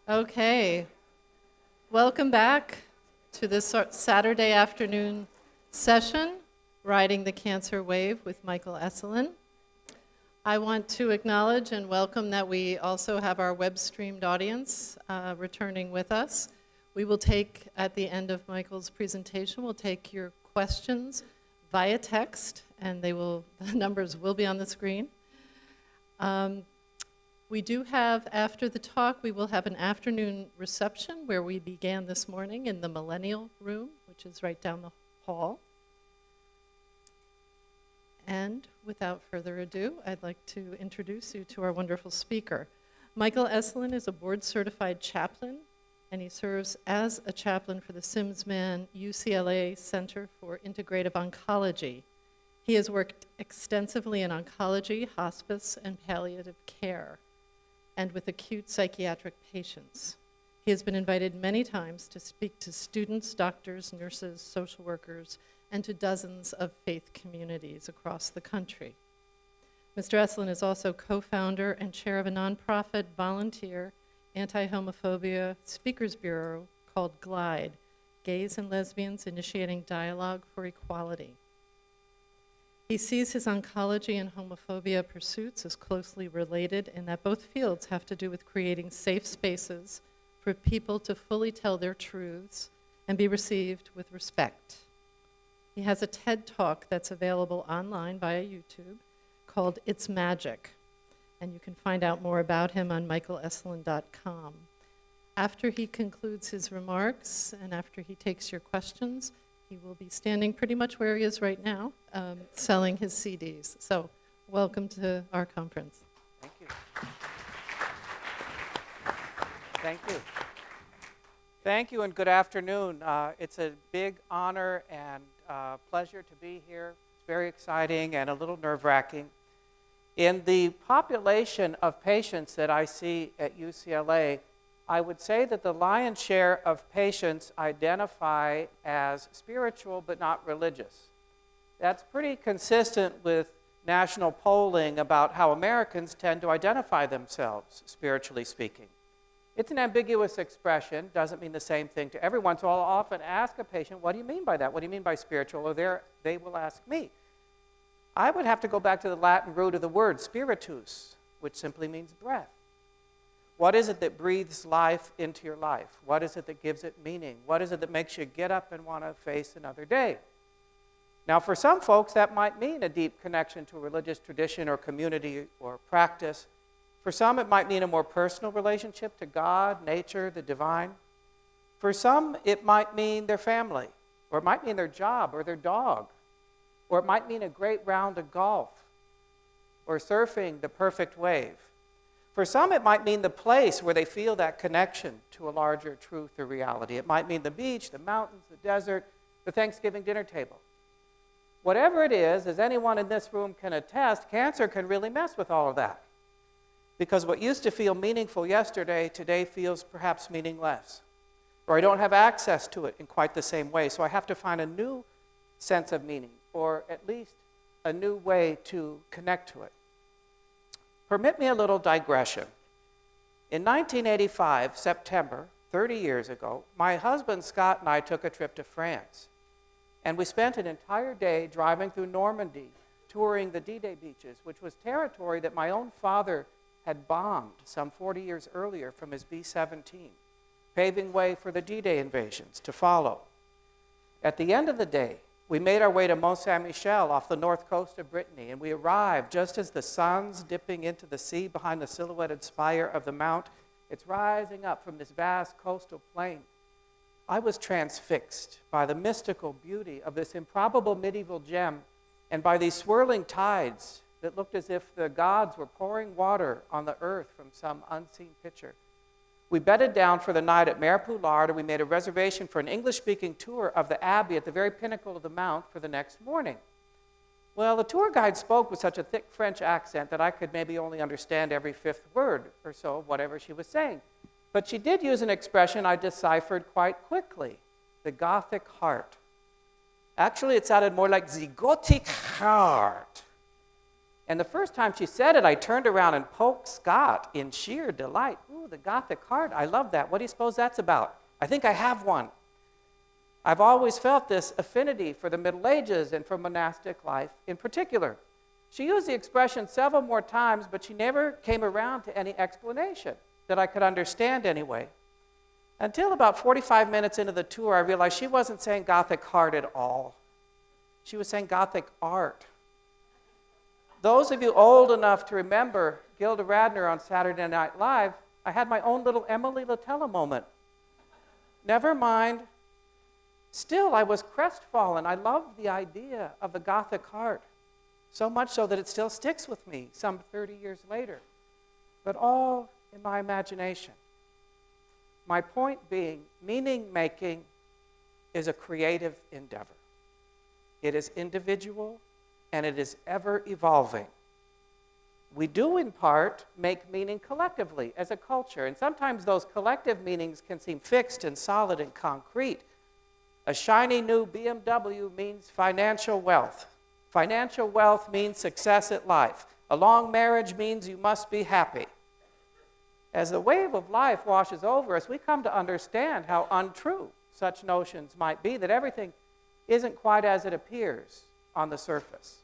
Okay, welcome back to this Saturday afternoon session, Riding the Cancer Wave with Michael Eselun. I want to acknowledge and welcome that we also have our web-streamed audience returning with us. We will take, at the end of Michael's presentation, we'll take your questions via text, and the numbers will be on the screen. We do have, after the talk, we will have an afternoon reception where we began this morning in the Millennial Room, which is right down the hall. And without further ado, I'd like to introduce you to our wonderful speaker. Michael Eselun is a board-certified chaplain, and he serves as a chaplain for the Simsman UCLA Center for Integrative Oncology. He has worked extensively in oncology, hospice, and palliative care, and with acute psychiatric patients. He has been invited many times to speak to students, doctors, nurses, social workers, and to dozens of faith communities across the country. Mr. Eselun is also co-founder and chair of a nonprofit volunteer anti-homophobia speakers bureau called GLIDE, Gays and Lesbians Initiating Dialogue for Equality. He sees his oncology and homophobia pursuits as closely related in that both fields have to do with creating safe spaces for people to fully tell their truths and be received with respect. He has a TED Talk that's available online via YouTube called It's Magic, and you can find out more about him on michaeleselun.com. After he concludes his remarks and after he takes your questions, he will be standing pretty much where he is right now, selling his CDs. So, welcome to our conference. Thank you. Thank you. Thank you and good afternoon. It's a big honor and pleasure to be here. It's very exciting and a little nerve-wracking. In the population of patients that I see at UCLA, I would say that the lion's share of patients identify as spiritual but not religious. That's pretty consistent with national polling about how Americans tend to identify themselves, spiritually speaking. It's an ambiguous expression, doesn't mean the same thing to everyone, so I'll often ask a patient, what do you mean by that? What do you mean by spiritual? Or they will ask me. I would have to go back to the Latin root of the word, spiritus, which simply means breath. What is it that breathes life into your life? What is it that gives it meaning? What is it that makes you get up and want to face another day? Now, for some folks, that might mean a deep connection to a religious tradition or community or practice. For some, it might mean a more personal relationship to God, nature, the divine. For some, it might mean their family, or it might mean their job or their dog, or it might mean a great round of golf, or surfing the perfect wave. For some, it might mean the place where they feel that connection to a larger truth or reality. It might mean the beach, the mountains, the desert, the Thanksgiving dinner table. Whatever it is, as anyone in this room can attest, cancer can really mess with all of that. Because what used to feel meaningful yesterday, today feels perhaps meaningless. Or I don't have access to it in quite the same way, so I have to find a new sense of meaning, or at least a new way to connect to it. Permit me a little digression. In 1985, September, 30 years ago, my husband Scott and I took a trip to France. And we spent an entire day driving through Normandy, touring the D-Day beaches, which was territory that my own father had bombed some 40 years earlier from his B-17, paving way for the D-Day invasions to follow. At the end of the day, we made our way to Mont Saint-Michel off the north coast of Brittany, and we arrived just as the sun's dipping into the sea behind the silhouetted spire of the mount. It's rising up from this vast coastal plain. I was transfixed by the mystical beauty of this improbable medieval gem and by these swirling tides that looked as if the gods were pouring water on the earth from some unseen pitcher. We bedded down for the night at Mare Poulard, and we made a reservation for an English-speaking tour of the abbey at the very pinnacle of the mount for the next morning. Well, the tour guide spoke with such a thick French accent that I could maybe only understand every fifth word or so of whatever she was saying. But she did use an expression I deciphered quite quickly, the Gothic Heart. Actually, it sounded more like the Gothic Heart. And the first time she said it, I turned around and poked Scott in sheer delight. Ooh, Ooh, the Gothic Heart, I love that. What do you suppose that's about? I think I have one. I've always felt this affinity for the Middle Ages and for monastic life in particular. She used the expression several more times, but she never came around to any explanation that I could understand anyway. Until about 45 minutes into the tour, I realized she wasn't saying Gothic Heart at all. She was saying Gothic art. Those of you old enough to remember Gilda Radner on Saturday Night Live, I had my own little Emily Latella moment. Never mind. Still, I was crestfallen. I loved the idea of the Gothic Heart, so much so that it still sticks with me some 30 years later, but all in my imagination. My point being, meaning-making is a creative endeavor. It is individual, and it is ever-evolving. We do, in part, make meaning collectively as a culture, and sometimes those collective meanings can seem fixed and solid and concrete. A shiny new BMW means financial wealth. Financial wealth means success at life. A long marriage means you must be happy. As the wave of life washes over us, we come to understand how untrue such notions might be, that everything isn't quite as it appears on the surface.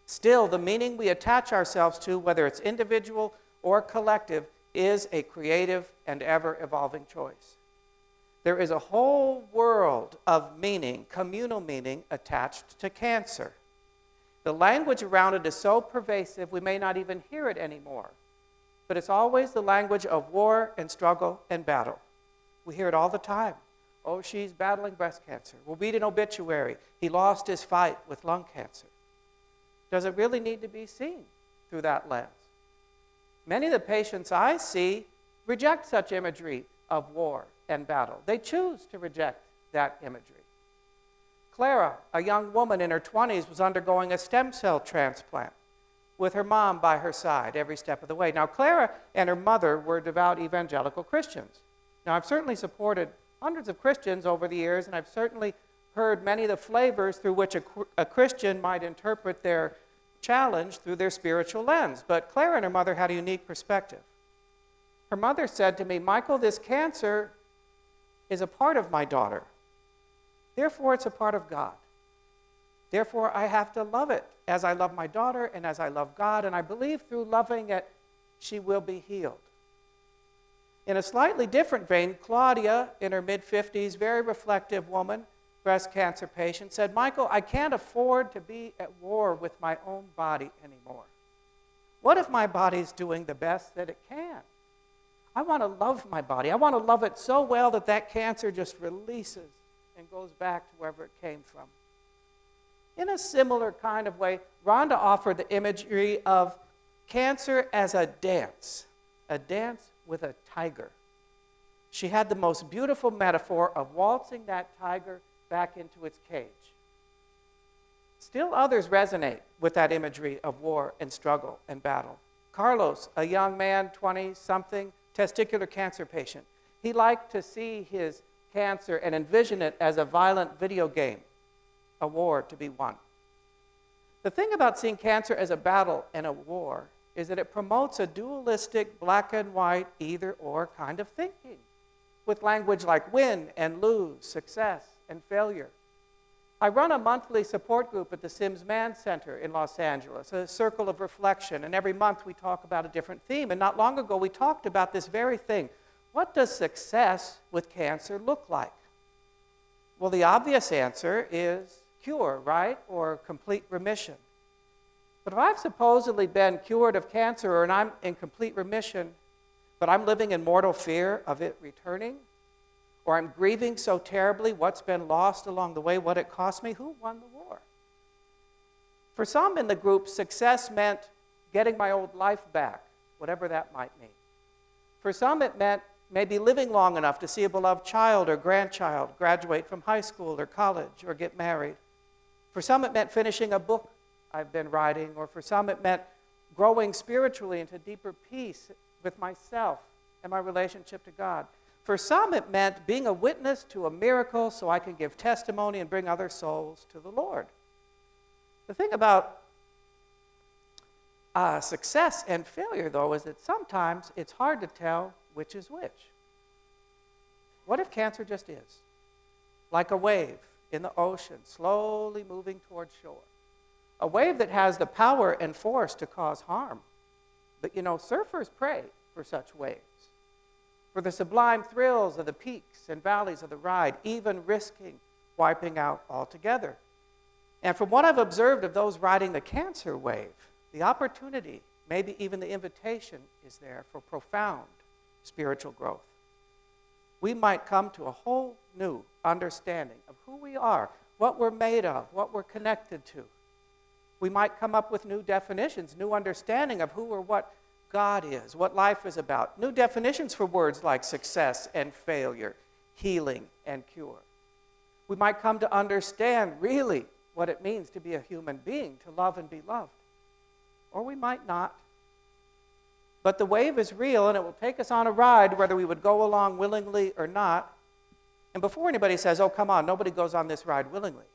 Still, the meaning we attach ourselves to, whether it's individual or collective, is a creative and ever-evolving choice. There is a whole world of meaning, communal meaning, attached to cancer. The language around it is so pervasive we may not even hear it anymore. But it's always the language of war and struggle and battle. We hear it all the time. Oh, she's battling breast cancer. We'll read an obituary. He lost his fight with lung cancer. Does it really need to be seen through that lens? Many of the patients I see reject such imagery of war and battle. They choose to reject that imagery. Clara, a young woman in her 20s, was undergoing a stem cell transplant with her mom by her side every step of the way. Now, Clara and her mother were devout evangelical Christians. Now, I've certainly supported hundreds of Christians over the years, and I've certainly heard many of the flavors through which a Christian might interpret their challenge through their spiritual lens. But Clara and her mother had a unique perspective. Her mother said to me, "Michael, this cancer is a part of my daughter. Therefore, it's a part of God. Therefore, I have to love it as I love my daughter and as I love God, and I believe through loving it, she will be healed." In a slightly different vein, Claudia, in her mid-50s, very reflective woman, breast cancer patient, said, "Michael, I can't afford to be at war with my own body anymore. What if my body's doing the best that it can? I want to love my body. I want to love it so well that that cancer just releases and goes back to wherever it came from." In a similar kind of way, Rhonda offered the imagery of cancer as a dance with a tiger. She had the most beautiful metaphor of waltzing that tiger back into its cage. Still others resonate with that imagery of war and struggle and battle. Carlos, a young man, 20-something, testicular cancer patient, he liked to see his cancer and envision it as a violent video game, a war to be won. The thing about seeing cancer as a battle and a war is that it promotes a dualistic, black and white, either-or kind of thinking, with language like win and lose, success and failure. I run a monthly support group at the Sims Man Center in Los Angeles, a circle of reflection, and every month we talk about a different theme. And not long ago, we talked about this very thing. What does success with cancer look like? Well, the obvious answer is cure, right? Or complete remission. But if I've supposedly been cured of cancer and I'm in complete remission, but I'm living in mortal fear of it returning, or I'm grieving so terribly what's been lost along the way, what it cost me, who won the war? For some in the group, success meant getting my old life back, whatever that might mean. For some, it meant maybe living long enough to see a beloved child or grandchild graduate from high school or college or get married. For some, it meant finishing a book I've been writing, or for some, it meant growing spiritually into deeper peace with myself and my relationship to God. For some, it meant being a witness to a miracle so I can give testimony and bring other souls to the Lord. The thing about success and failure, though, is that sometimes it's hard to tell which is which. What if cancer just is? Like a wave in the ocean, slowly moving toward shore. A wave that has the power and force to cause harm. But surfers pray for such waves, for the sublime thrills of the peaks and valleys of the ride, even risking wiping out altogether. And from what I've observed of those riding the cancer wave, the opportunity, maybe even the invitation, is there for profound spiritual growth. We might come to a whole new understanding of who we are, what we're made of, what we're connected to. We might come up with new definitions, new understanding of who or what God is, what life is about, new definitions for words like success and failure, healing and cure. We might come to understand really what it means to be a human being, to love and be loved. Or we might not. But the wave is real, and it will take us on a ride, whether we would go along willingly or not. And before anybody says, oh, come on, nobody goes on this ride willingly.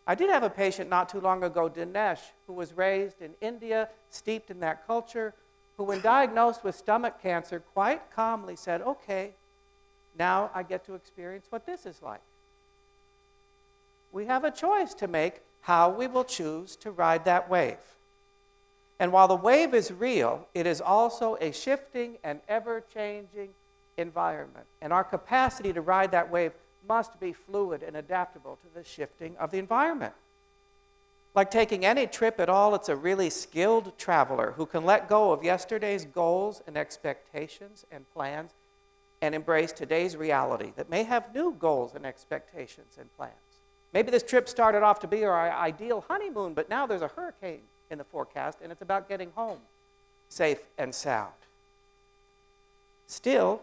I did have a patient not too long ago, Dinesh, who was raised in India, steeped in that culture, who when diagnosed with stomach cancer quite calmly said, okay, now I get to experience what this is like. We have a choice to make how we will choose to ride that wave. And while the wave is real, it is also a shifting and ever-changing environment. And our capacity to ride that wave must be fluid and adaptable to the shifting of the environment. Like taking any trip at all, it's a really skilled traveler who can let go of yesterday's goals and expectations and plans and embrace today's reality that may have new goals and expectations and plans. Maybe this trip started off to be our ideal honeymoon, but now there's a hurricane in the forecast, and it's about getting home safe and sound. Still,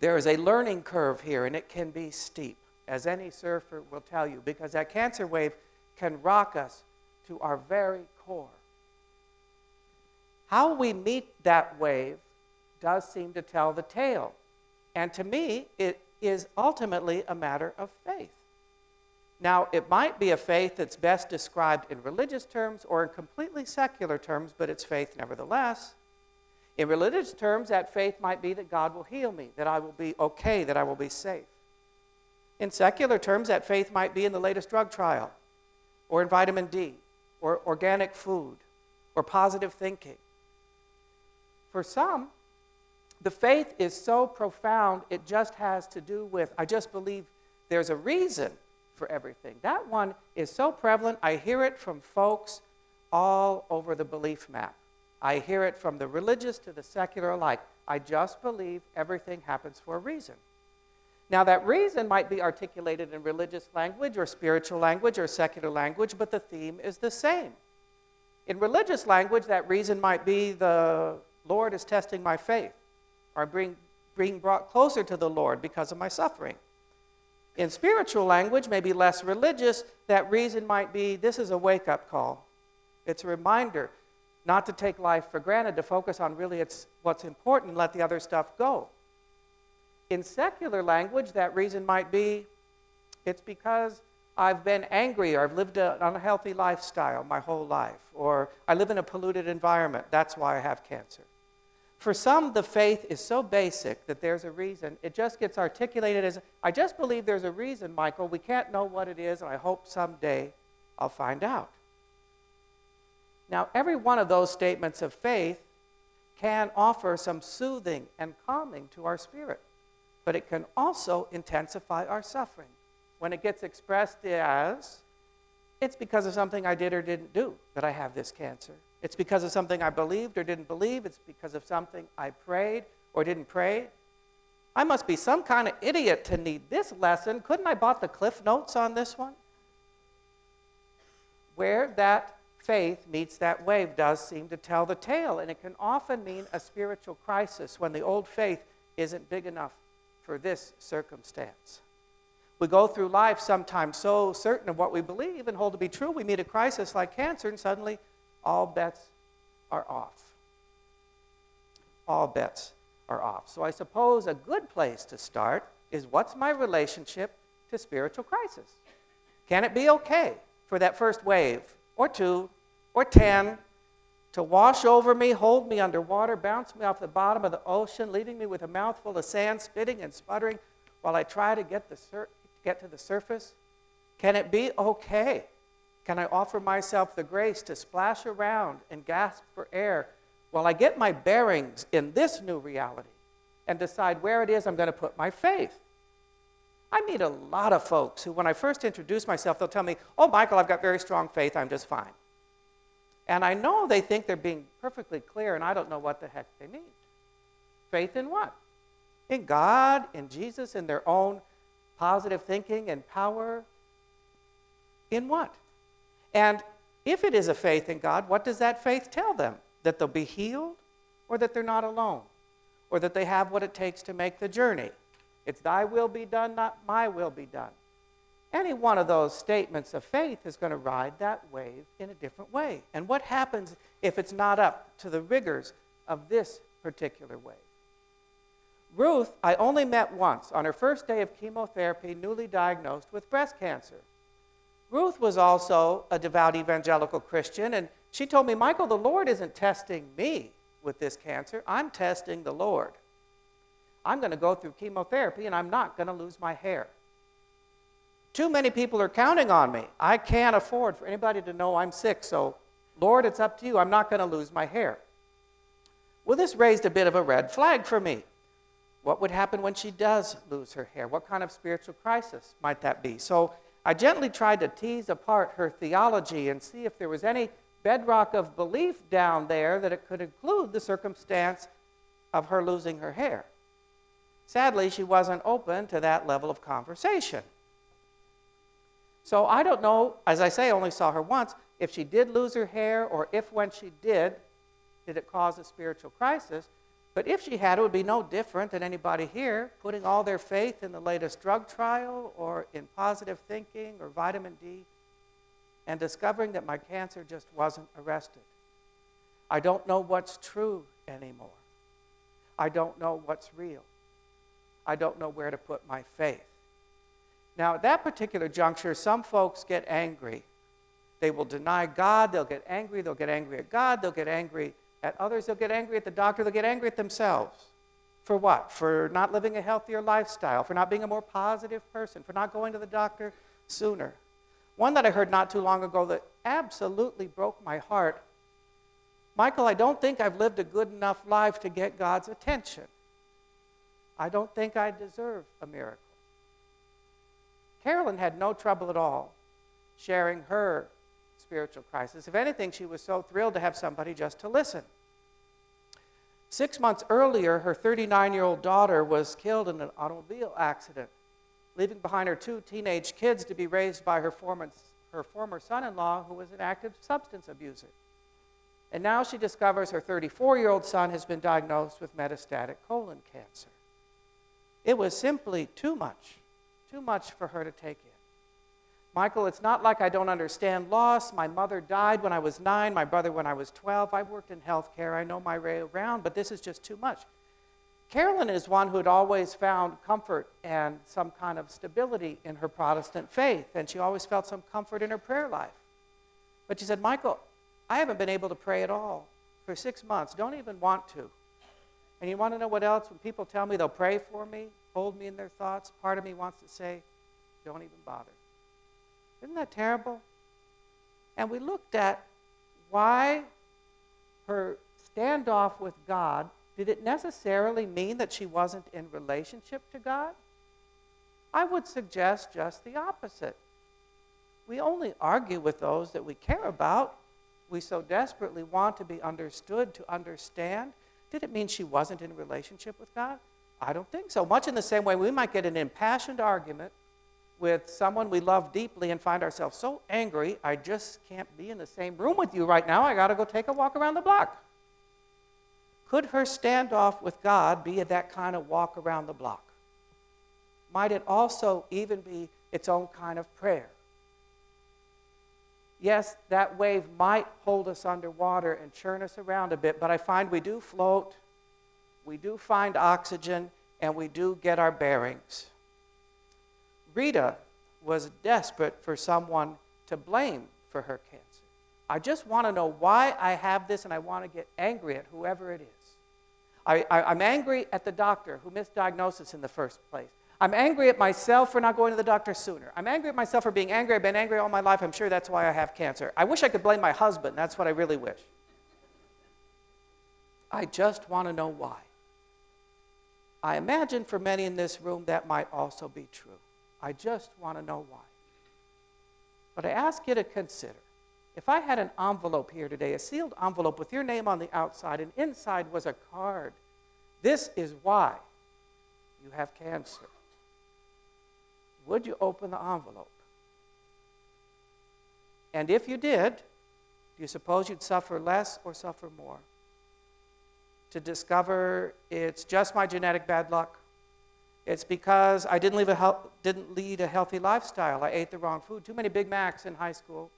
there is a learning curve here, and it can be steep, as any surfer will tell you, because that cancer wave can rock us to our very core. How we meet that wave does seem to tell the tale, and to me, it is ultimately a matter of faith. Now, it might be a faith that's best described in religious terms or in completely secular terms, but it's faith nevertheless. In religious terms, that faith might be that God will heal me, that I will be okay, that I will be safe. In secular terms, that faith might be in the latest drug trial, or in vitamin D, or organic food, or positive thinking. For some, the faith is so profound, it just has to do with, I just believe there's a reason for everything. That one is so prevalent, I hear it from folks all over the belief map. I hear it from the religious to the secular alike. I just believe everything happens for a reason. Now, that reason might be articulated in religious language or spiritual language or secular language, but the theme is the same. In religious language, that reason might be the Lord is testing my faith, or being brought closer to the Lord because of my suffering. In spiritual language, maybe less religious, that reason might be this is a wake-up call. It's a reminder not to take life for granted, to focus on really what's important and let the other stuff go. In secular language, that reason might be it's because I've been angry, or I've lived an unhealthy lifestyle my whole life, or I live in a polluted environment. That's why I have cancer. For some, the faith is so basic that there's a reason. It just gets articulated as, I just believe there's a reason, Michael. We can't know what it is, and I hope someday I'll find out. Now, every one of those statements of faith can offer some soothing and calming to our spirit, but it can also intensify our suffering when it gets expressed as, it's because of something I did or didn't do that I have this cancer. It's because of something I believed or didn't believe. It's because of something I prayed or didn't pray. I must be some kind of idiot to need this lesson. Couldn't I bought the Cliff Notes on this one? Where that faith meets that wave does seem to tell the tale, and it can often mean a spiritual crisis when the old faith isn't big enough for this circumstance. We go through life sometimes so certain of what we believe and hold to be true, we meet a crisis like cancer, and suddenly all bets are off. All bets are off. So I suppose a good place to start is, what's my relationship to spiritual crisis? Can it be okay for that first wave, or 2, or 10, to wash over me, hold me underwater, bounce me off the bottom of the ocean, leaving me with a mouthful of sand, spitting and sputtering while I try to get to the surface? Can it be okay? Can I offer myself the grace to splash around and gasp for air while I get my bearings in this new reality and decide where it is I'm going to put my faith? I meet a lot of folks who, when I first introduce myself, they'll tell me, "Oh, Michael, I've got very strong faith, I'm just fine." And I know they think they're being perfectly clear, and I don't know what the heck they mean. Faith in what? In God, in Jesus, in their own positive thinking and power? In what? And if it is a faith in God, what does that faith tell them? That they'll be healed, or that they're not alone, or that they have what it takes to make the journey? It's thy will be done, not my will be done. Any one of those statements of faith is going to ride that wave in a different way. And what happens if it's not up to the rigors of this particular wave? Ruth, I only met once on her first day of chemotherapy, newly diagnosed with breast cancer. Ruth was also a devout evangelical Christian, and she told me, "Michael, the Lord isn't testing me with this cancer. I'm testing the Lord. I'm going to go through chemotherapy, and I'm not going to lose my hair. Too many people are counting on me. I can't afford for anybody to know I'm sick, so Lord, it's up to you. I'm not going to lose my hair." Well, this raised a bit of a red flag for me. What would happen when she does lose her hair? What kind of spiritual crisis might that be? So I gently tried to tease apart her theology and see if there was any bedrock of belief down there that it could include the circumstance of her losing her hair. Sadly, she wasn't open to that level of conversation. So I don't know, as I say, I only saw her once, if she did lose her hair, or if when she did it cause a spiritual crisis? But if she had, it would be no different than anybody here putting all their faith in the latest drug trial or in positive thinking or vitamin D and discovering that my cancer just wasn't arrested. I don't know what's true anymore. I don't know what's real. I don't know where to put my faith. Now, at that particular juncture, some folks get angry. They will deny God. They'll get angry. They'll get angry at God. They'll get angry at others. They'll get angry at the doctor. They'll get angry at themselves. For what? For not living a healthier lifestyle, for not being a more positive person, for not going to the doctor sooner. One that I heard not too long ago that absolutely broke my heart. "Michael, I don't think I've lived a good enough life to get God's attention. I don't think I deserve a miracle." Carolyn had no trouble at all sharing her spiritual crisis. If anything, she was so thrilled to have somebody just to listen. 6 months earlier, her 39-year-old daughter was killed in an automobile accident, leaving behind her 2 teenage kids to be raised by her former son-in-law, who was an active substance abuser. And now she discovers her 34-year-old son has been diagnosed with metastatic colon cancer. It was simply too much for her to take in. "Michael, it's not like I don't understand loss. My mother died when I was 9, my brother when I was 12. I've worked in healthcare. I know my way around, but this is just too much." Carolyn is one who had always found comfort and some kind of stability in her Protestant faith, and she always felt some comfort in her prayer life. But she said, "Michael, I haven't been able to pray at all for 6 months. Don't even want to. And you want to know what else? When people tell me they'll pray for me, hold me in their thoughts, part of me wants to say, don't even bother." Isn't that terrible? And we looked at why her standoff with God, did it necessarily mean that she wasn't in relationship to God? I would suggest just the opposite. We only argue with those that we care about. We so desperately want to be understood, to understand. Did it mean she wasn't in relationship with God? I don't think so. Much in the same way, we might get an impassioned argument with someone we love deeply and find ourselves so angry, "I just can't be in the same room with you right now. I got to go take a walk around the block." Could her standoff with God be that kind of walk around the block? Might it also even be its own kind of prayer? Yes, that wave might hold us underwater and churn us around a bit, but I find we do float, we do find oxygen, and we do get our bearings. Rita was desperate for someone to blame for her cancer. I just want to know why I have this, and I want to get angry at whoever it is. I'm angry at the doctor who misdiagnosed us in the first place. I'm angry at myself for not going to the doctor sooner. I'm angry at myself for being angry. I've been angry all my life. I'm sure that's why I have cancer. I wish I could blame my husband. That's what I really wish. I just want to know why. I imagine for many in this room that might also be true. I just want to know why. But I ask you to consider, if I had an envelope here today, a sealed envelope with your name on the outside, and inside was a card, this is why you have cancer. Would you open the envelope? And if you did, do you suppose you'd suffer less or suffer more? To discover it's just my genetic bad luck. It's because I didn't lead a healthy lifestyle. I ate the wrong food, too many Big Macs in high school.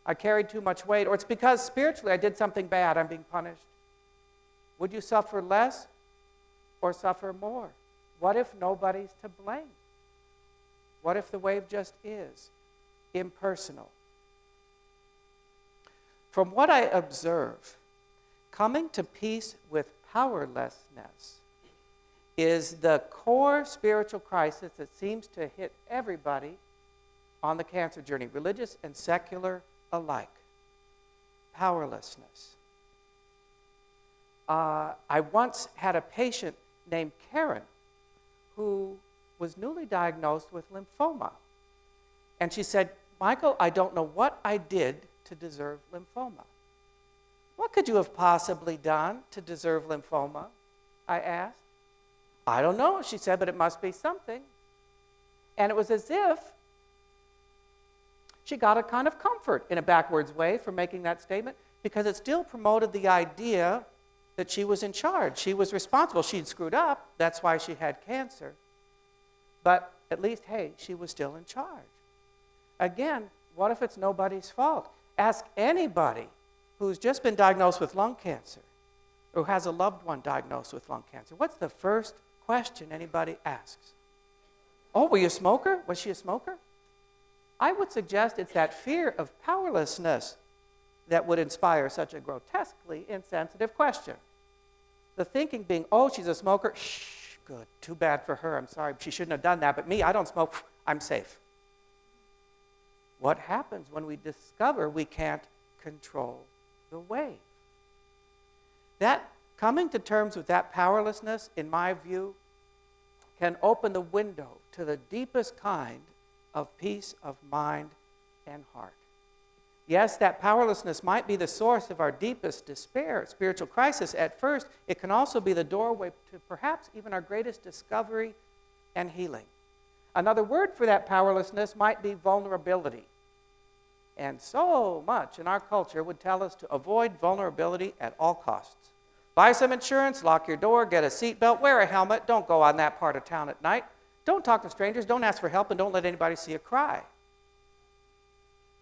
I carried too much weight. Or it's because spiritually I did something bad, I'm being punished. Would you suffer less or suffer more? What if nobody's to blame? What if the wave just is impersonal? From what I observe, coming to peace with powerlessness is the core spiritual crisis that seems to hit everybody on the cancer journey, religious and secular alike. Powerlessness. I once had a patient named Karen who was newly diagnosed with lymphoma. And she said, Michael, I don't know what I did to deserve lymphoma. What could you have possibly done to deserve lymphoma? I asked. I don't know, she said, but it must be something. And it was as if she got a kind of comfort in a backwards way for making that statement, because it still promoted the idea that she was in charge. She was responsible. She'd screwed up. That's why she had cancer. But at least, hey, she was still in charge. Again, what if it's nobody's fault? Ask anybody who's just been diagnosed with lung cancer or has a loved one diagnosed with lung cancer. What's the first question anybody asks? Oh, were you a smoker? Was she a smoker? I would suggest it's that fear of powerlessness that would inspire such a grotesquely insensitive question. The thinking being, oh, she's a smoker. Shh, good. Too bad for her. I'm sorry. She shouldn't have done that. But me, I don't smoke. I'm safe. What happens when we discover we can't control the wave? That coming to terms with that powerlessness, in my view, can open the window to the deepest kind of peace of mind and heart. Yes, that powerlessness might be the source of our deepest despair, spiritual crisis at first. It can also be the doorway to perhaps even our greatest discovery and healing. Another word for that powerlessness might be vulnerability. And so much in our culture would tell us to avoid vulnerability at all costs. Buy some insurance, lock your door, get a seatbelt, wear a helmet, don't go on that part of town at night, don't talk to strangers, don't ask for help, and don't let anybody see you cry.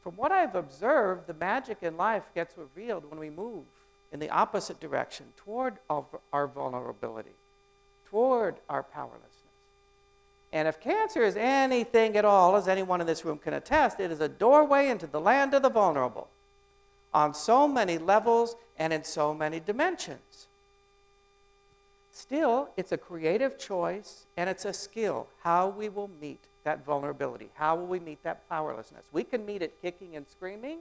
From what I've observed, the magic in life gets revealed when we move in the opposite direction, toward our vulnerability, toward our powerlessness. And if cancer is anything at all, as anyone in this room can attest, it is a doorway into the land of the vulnerable on so many levels and in so many dimensions. Still, it's a creative choice and it's a skill how we will meet that vulnerability. How will we meet that powerlessness? We can meet it kicking and screaming.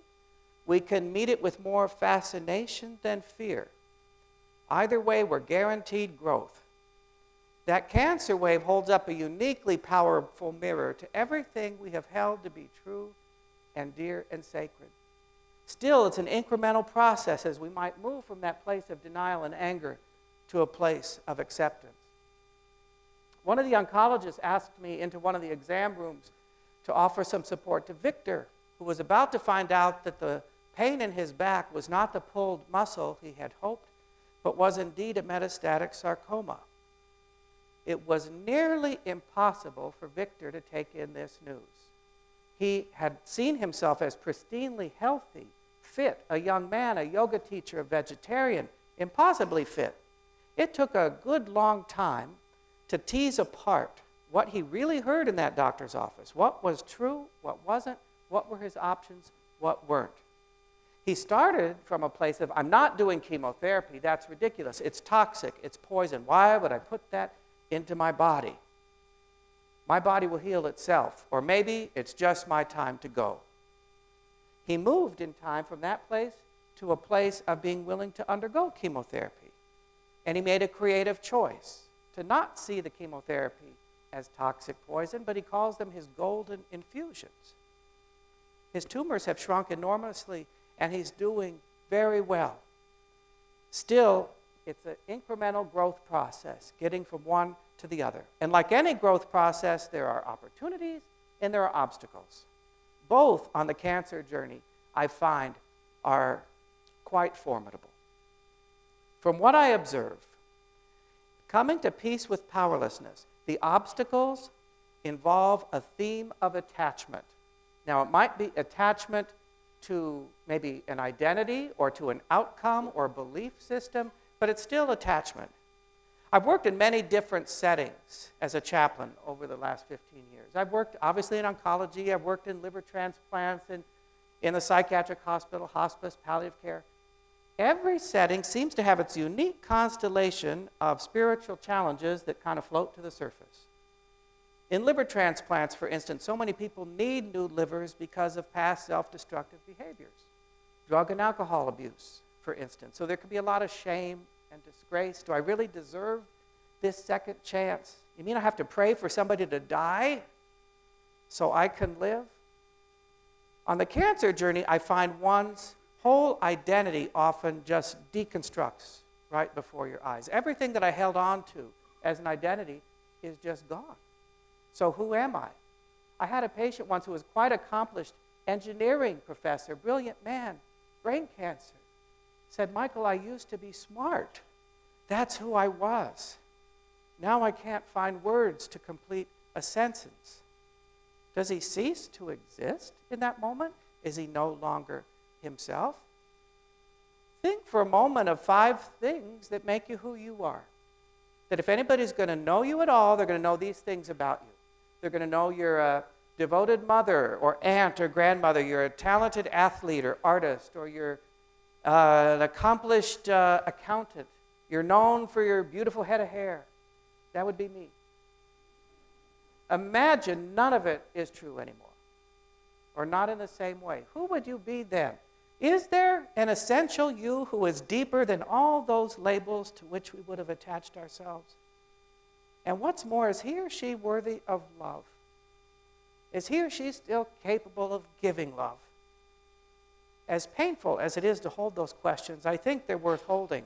We can meet it with more fascination than fear. Either way, we're guaranteed growth. That cancer wave holds up a uniquely powerful mirror to everything we have held to be true and dear and sacred. Still, it's an incremental process as we might move from that place of denial and anger to a place of acceptance. One of the oncologists asked me into one of the exam rooms to offer some support to Victor, who was about to find out that the pain in his back was not the pulled muscle he had hoped, but was indeed a metastatic sarcoma. It was nearly impossible for Victor to take in this news. He had seen himself as pristinely healthy, fit, a young man, a yoga teacher, a vegetarian, impossibly fit. It took a good long time to tease apart what he really heard in that doctor's office. What was true, what wasn't, what were his options, what weren't. He started from a place of, I'm not doing chemotherapy, that's ridiculous. It's toxic, it's poison. Why would I put that into my body? My body will heal itself, or maybe it's just my time to go. He moved in time from that place to a place of being willing to undergo chemotherapy. And he made a creative choice to not see the chemotherapy as toxic poison, but he calls them his golden infusions. His tumors have shrunk enormously, and he's doing very well. Still, it's an incremental growth process, getting from one to the other. And like any growth process, there are opportunities and there are obstacles. Both on the cancer journey, I find, are quite formidable. From what I observe, coming to peace with powerlessness, the obstacles involve a theme of attachment. Now, it might be attachment to maybe an identity or to an outcome or belief system, but it's still attachment. I've worked in many different settings as a chaplain over the last 15 years. I've worked, obviously, in oncology. I've worked in liver transplants, in the psychiatric hospital, hospice, palliative care. Every setting seems to have its unique constellation of spiritual challenges that kind of float to the surface. In liver transplants, for instance, so many people need new livers because of past self-destructive behaviors. Drug and alcohol abuse, for instance. So there could be a lot of shame and disgrace. Do I really deserve this second chance? You mean I have to pray for somebody to die so I can live? On the cancer journey, I find one's whole identity often just deconstructs right before your eyes. Everything that I held on to as an identity is just gone. So who am I? I had a patient once who was quite accomplished engineering professor, brilliant man, brain cancer. Said, Michael, I used to be smart. That's who I was. Now I can't find words to complete a sentence. Does he cease to exist in that moment? Is he no longer himself? Think for a moment of 5 things that make you who you are. That if anybody's going to know you at all, they're going to know these things about you. They're going to know you're a devoted mother or aunt or grandmother. You're a talented athlete or artist, or you're an accomplished accountant. You're known for your beautiful head of hair. That would be me. Imagine none of it is true anymore, or not in the same way. Who would you be then? Is there an essential you who is deeper than all those labels to which we would have attached ourselves? And what's more, is he or she worthy of love? Is he or she still capable of giving love? As painful as it is to hold those questions, I think they're worth holding.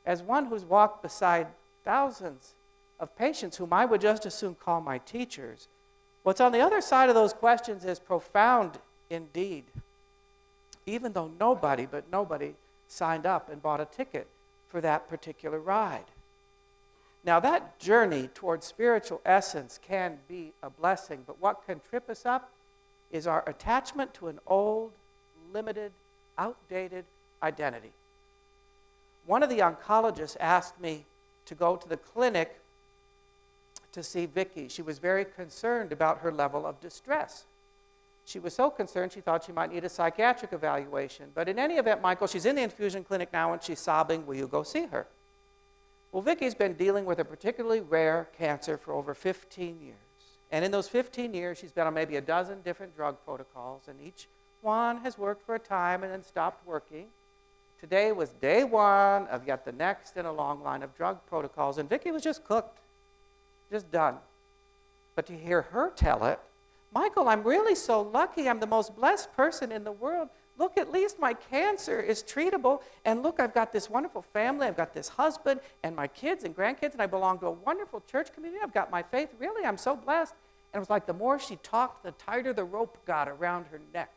As one who's walked beside thousands of patients whom I would just as soon call my teachers, what's on the other side of those questions is profound indeed. Even though nobody signed up and bought a ticket for that particular ride. Now that journey towards spiritual essence can be a blessing, but what can trip us up is our attachment to an old, limited, outdated identity. One of the oncologists asked me to go to the clinic to see Vicki. She was very concerned about her level of distress. She was so concerned she thought she might need a psychiatric evaluation. But in any event, Michael, she's in the infusion clinic now and she's sobbing. Will you go see her? Well, Vicki's been dealing with a particularly rare cancer for over 15 years. And in those 15 years, she's been on maybe a dozen different drug protocols, and each one has worked for a time and then stopped working. Today was day one of yet the next in a long line of drug protocols, and Vicki was just cooked, just done. But to hear her tell it, Michael, I'm really so lucky. I'm the most blessed person in the world. Look, at least my cancer is treatable. And look, I've got this wonderful family. I've got this husband and my kids and grandkids, and I belong to a wonderful church community. I've got my faith. Really, I'm so blessed. And it was like the more she talked, the tighter the rope got around her neck.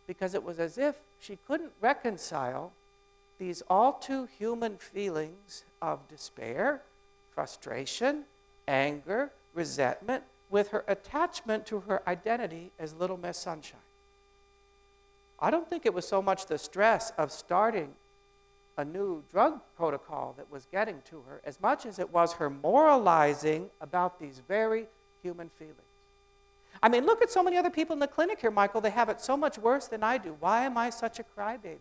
Because it was as if she couldn't reconcile these all too human feelings of despair, frustration, anger, resentment, with her attachment to her identity as Little Miss Sunshine. I don't think it was so much the stress of starting a new drug protocol that was getting to her, as much as it was her moralizing about these very human feelings. I mean, look at so many other people in the clinic here, Michael. They have it so much worse than I do. Why am I such a crybaby?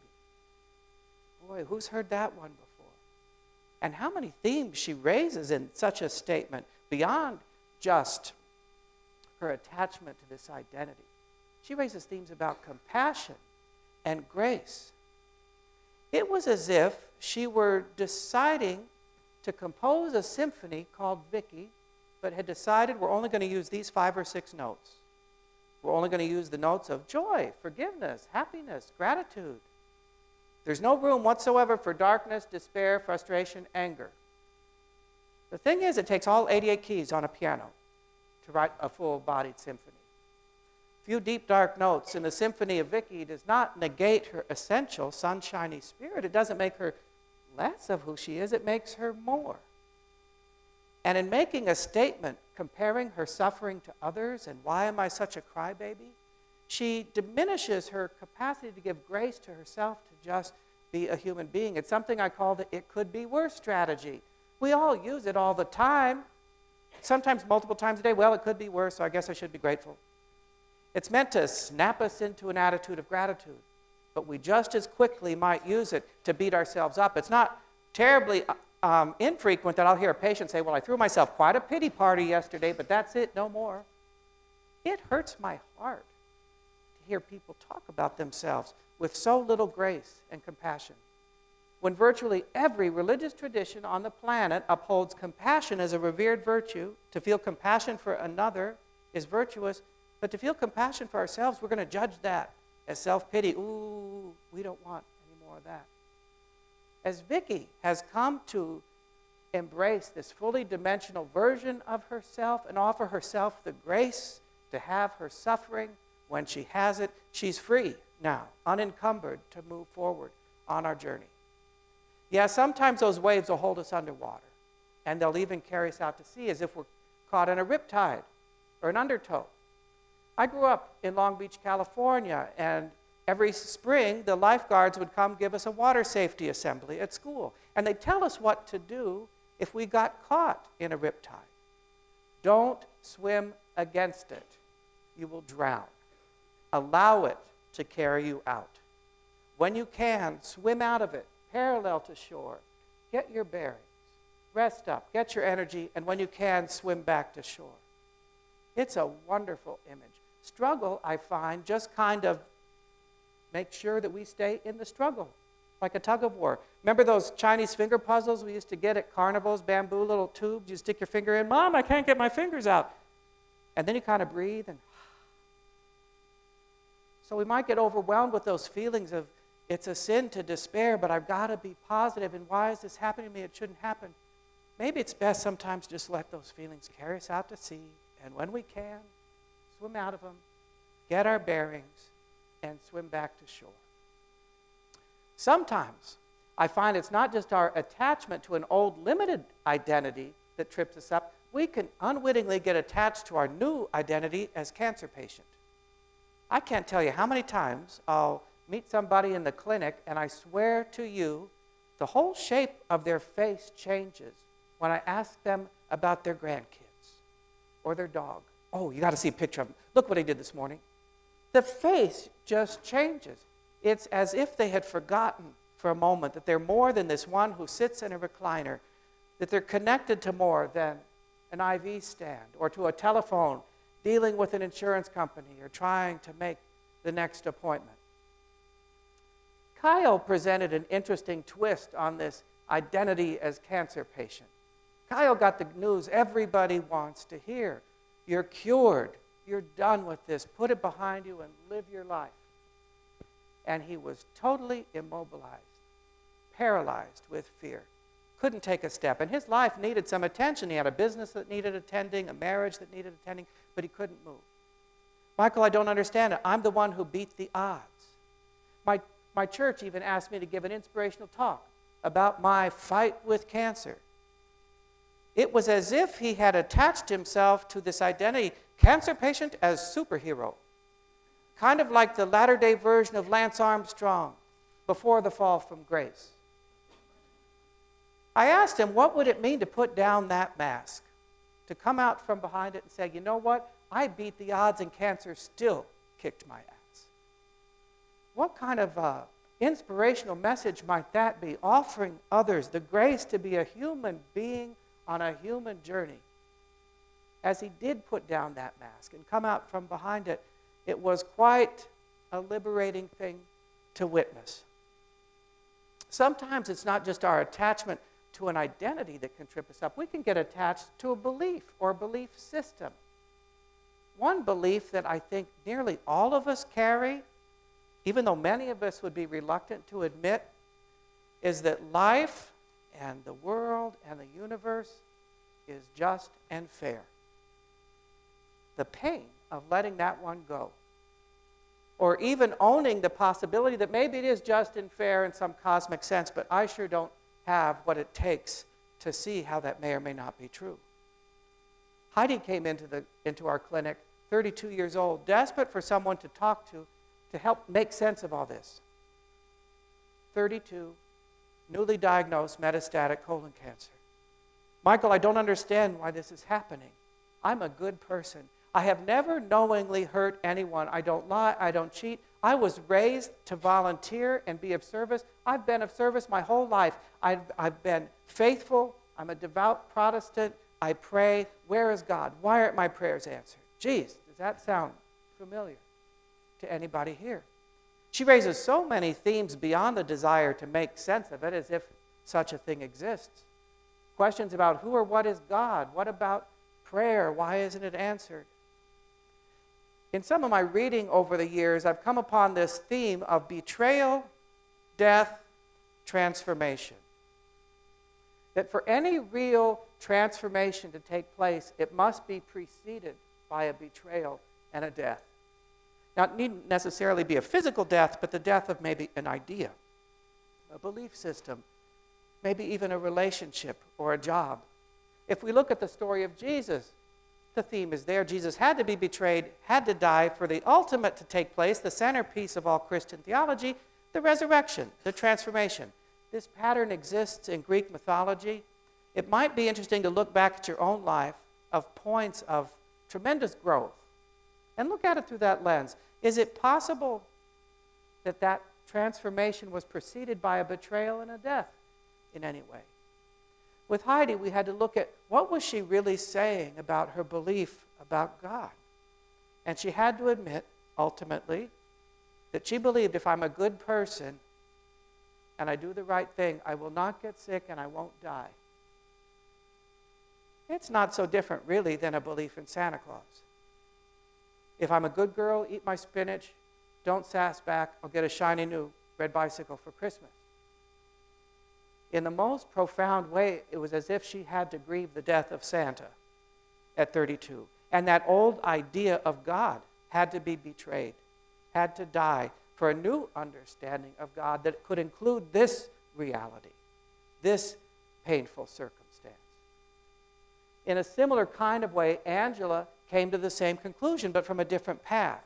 Boy, who's heard that one before? And how many themes she raises in such a statement beyond just her attachment to this identity. She raises themes about compassion and grace. It was as if she were deciding to compose a symphony called Vicky, but had decided we're only going to use these 5 or 6 notes. We're only going to use the notes of joy, forgiveness, happiness, gratitude. There's no room whatsoever for darkness, despair, frustration, anger. The thing is, it takes all 88 keys on a piano to write a full-bodied symphony. A few deep, dark notes in the symphony of Vicky does not negate her essential sunshiny spirit. It doesn't make her less of who she is. It makes her more. And in making a statement comparing her suffering to others and why am I such a crybaby, she diminishes her capacity to give grace to herself to just be a human being. It's something I call the it could be worse strategy. We all use it all the time, sometimes multiple times a day. Well, it could be worse, so I guess I should be grateful. It's meant to snap us into an attitude of gratitude, but we just as quickly might use it to beat ourselves up. It's not terribly infrequent that I'll hear a patient say, well, I threw myself quite a pity party yesterday, but that's it, no more. It hurts my heart to hear people talk about themselves with so little grace and compassion. When virtually every religious tradition on the planet upholds compassion as a revered virtue, to feel compassion for another is virtuous, but to feel compassion for ourselves, we're going to judge that as self-pity. Ooh, we don't want any more of that. As Vicky has come to embrace this fully dimensional version of herself and offer herself the grace to have her suffering when she has it, she's free now, unencumbered to move forward on our journey. Yeah, sometimes those waves will hold us underwater, and they'll even carry us out to sea as if we're caught in a riptide or an undertow. I grew up in Long Beach, California, and every spring the lifeguards would come give us a water safety assembly at school, and they'd tell us what to do if we got caught in a riptide. Don't swim against it. You will drown. Allow it to carry you out. When you can, swim out of it, parallel to shore. Get your bearings. Rest up. Get your energy. And when you can, swim back to shore. It's a wonderful image. Struggle, I find, just kind of makes sure that we stay in the struggle, like a tug of war. Remember those Chinese finger puzzles we used to get at carnivals, bamboo little tubes? You stick your finger in. Mom, I can't get my fingers out. And then you kind of breathe and so we might get overwhelmed with those feelings of it's a sin to despair, but I've got to be positive, and why is this happening to me? It shouldn't happen. Maybe it's best sometimes just let those feelings carry us out to sea, and when we can, swim out of them, get our bearings, and swim back to shore. Sometimes I find it's not just our attachment to an old limited identity that trips us up. We can unwittingly get attached to our new identity as cancer patient. I can't tell you how many times I'll meet somebody in the clinic and I swear to you the whole shape of their face changes when I ask them about their grandkids or their dog. Oh, you got to see a picture of him. Look what he did this morning. The face just changes. It's as if they had forgotten for a moment that they're more than this one who sits in a recliner, that they're connected to more than an IV stand or to a telephone, dealing with an insurance company or trying to make the next appointment. Kyle presented an interesting twist on this identity as cancer patient. Kyle got the news everybody wants to hear. You're cured. You're done with this. Put it behind you and live your life. And he was totally immobilized, paralyzed with fear. Couldn't take a step. And his life needed some attention. He had a business that needed attending, a marriage that needed attending, but he couldn't move. Michael, I don't understand it. I'm the one who beat the odds. My church even asked me to give an inspirational talk about my fight with cancer. It was as if he had attached himself to this identity, cancer patient as superhero, kind of like the latter-day version of Lance Armstrong before the fall from grace. I asked him, what would it mean to put down that mask, to come out from behind it and say, you know what, I beat the odds and cancer still kicked my ass. What kind of inspirational message might that be? Offering others the grace to be a human being on a human journey. As he did put down that mask and come out from behind it, it was quite a liberating thing to witness. Sometimes it's not just our attachment to an identity that can trip us up. We can get attached to a belief or a belief system. One belief that I think nearly all of us carry, even though many of us would be reluctant to admit, is that life and the world and the universe is just and fair. The pain of letting that one go, or even owning the possibility that maybe it is just and fair in some cosmic sense, but I sure don't have what it takes to see how that may or may not be true. Heidi came into our clinic, 32 years old, desperate for someone to talk to help make sense of all this. 32, newly diagnosed metastatic colon cancer. Michael, I don't understand why this is happening. I'm a good person. I have never knowingly hurt anyone. I don't lie. I don't cheat. I was raised to volunteer and be of service. I've been of service my whole life. I've been faithful. I'm a devout Protestant. I pray. Where is God? Why aren't my prayers answered? Geez, does that sound familiar to anybody here? She raises so many themes beyond the desire to make sense of it, as if such a thing exists. Questions about who or what is God? What about prayer? Why isn't it answered? In some of my reading over the years, I've come upon this theme of betrayal, death, transformation. That for any real transformation to take place, it must be preceded by a betrayal and a death. Now, it needn't necessarily be a physical death, but the death of maybe an idea, a belief system, maybe even a relationship or a job. If we look at the story of Jesus, the theme is there. Jesus had to be betrayed, had to die for the ultimate to take place, the centerpiece of all Christian theology, the resurrection, the transformation. This pattern exists in Greek mythology. It might be interesting to look back at your own life of points of tremendous growth and look at it through that lens. Is it possible that that transformation was preceded by a betrayal and a death in any way? With Heidi, we had to look at what was she really saying about her belief about God. And she had to admit, ultimately, that she believed if I'm a good person and I do the right thing, I will not get sick and I won't die. It's not so different, really, than a belief in Santa Claus. If I'm a good girl, eat my spinach, don't sass back, I'll get a shiny new red bicycle for Christmas. In the most profound way, it was as if she had to grieve the death of Santa at 32. And that old idea of God had to be betrayed, had to die for a new understanding of God that could include this reality, this painful circumstance. In a similar kind of way, Angela came to the same conclusion, but from a different path.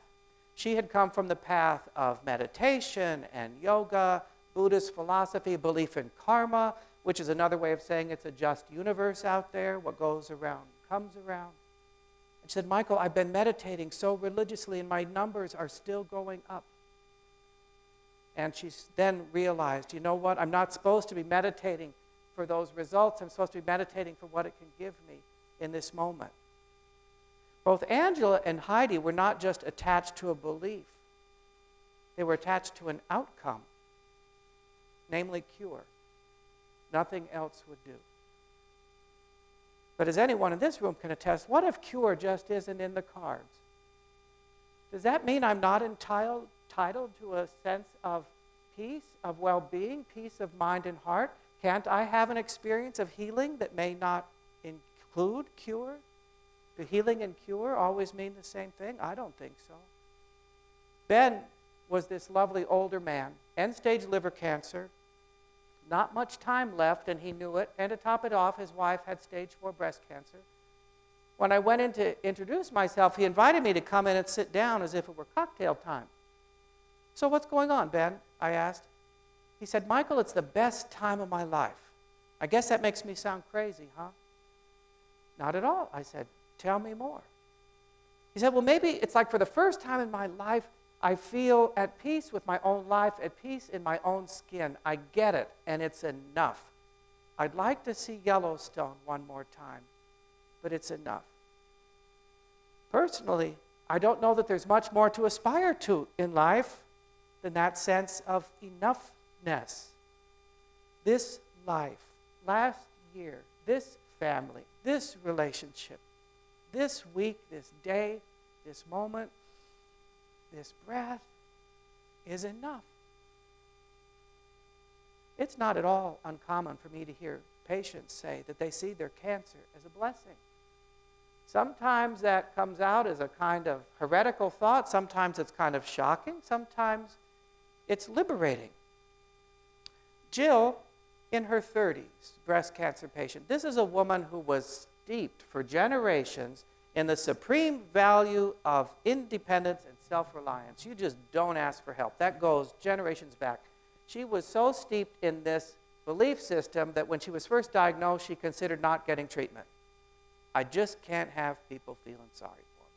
She had come from the path of meditation and yoga, Buddhist philosophy, belief in karma, which is another way of saying it's a just universe out there. What goes around comes around. And she said, Michael, I've been meditating so religiously and my numbers are still going up. And she then realized, you know what? I'm not supposed to be meditating for those results. I'm supposed to be meditating for what it can give me in this moment. Both Angela and Heidi were not just attached to a belief. They were attached to an outcome, namely cure. Nothing else would do. But as anyone in this room can attest, what if cure just isn't in the cards? Does that mean I'm not entitled to a sense of peace, of well-being, peace of mind and heart? Can't I have an experience of healing that may not include cure? Do healing and cure always mean the same thing? I don't think so. Ben was this lovely older man, end-stage liver cancer, not much time left, and he knew it. And to top it off, his wife had stage 4 breast cancer. When I went in to introduce myself, he invited me to come in and sit down as if it were cocktail time. So what's going on, Ben? I asked. He said, Michael, it's the best time of my life. I guess that makes me sound crazy, huh? Not at all, I said. Tell me more. He said, well, maybe it's like for the first time in my life, I feel at peace with my own life, at peace in my own skin. I get it, and it's enough. I'd like to see Yellowstone one more time, but it's enough. Personally, I don't know that there's much more to aspire to in life than that sense of enoughness. This life, last year, this family, this relationship, this week, this day, this moment, this breath is enough. It's not at all uncommon for me to hear patients say that they see their cancer as a blessing. Sometimes that comes out as a kind of heretical thought. Sometimes it's kind of shocking. Sometimes it's liberating. Jill, in her 30s, breast cancer patient. This is a woman who was steeped for generations in the supreme value of independence and self-reliance. You just don't ask for help. That goes generations back. She was so steeped in this belief system that when she was first diagnosed, she considered not getting treatment. I just can't have people feeling sorry for me.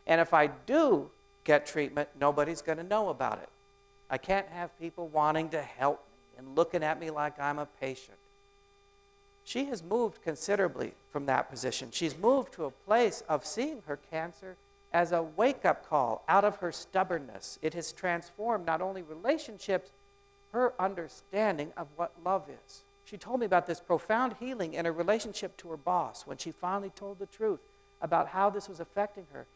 And if I do get treatment, nobody's going to know about it. I can't have people wanting to help me and looking at me like I'm a patient. She has moved considerably from that position. She's moved to a place of seeing her cancer as a wake-up call out of her stubbornness. It has transformed not only relationships, her understanding of what love is. She told me about this profound healing in her relationship to her boss when she finally told the truth about how this was affecting her.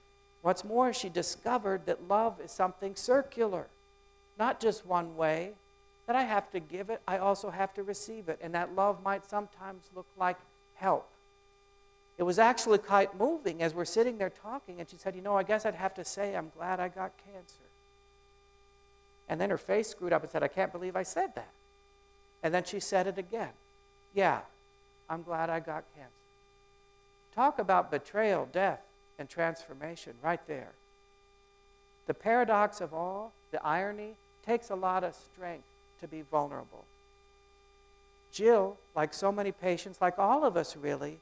What's more, she discovered that love is something circular, not just one way, that I have to give it, I also have to receive it, and that love might sometimes look like help. It was actually quite moving as we're sitting there talking, and she said, I guess I'd have to say I'm glad I got cancer. And then her face screwed up and said, I can't believe I said that. And then she said it again. Yeah, I'm glad I got cancer. Talk about betrayal, death, and transformation right there. The paradox of all, the irony, takes a lot of strength to be vulnerable. Jill, like so many patients, like all of us really,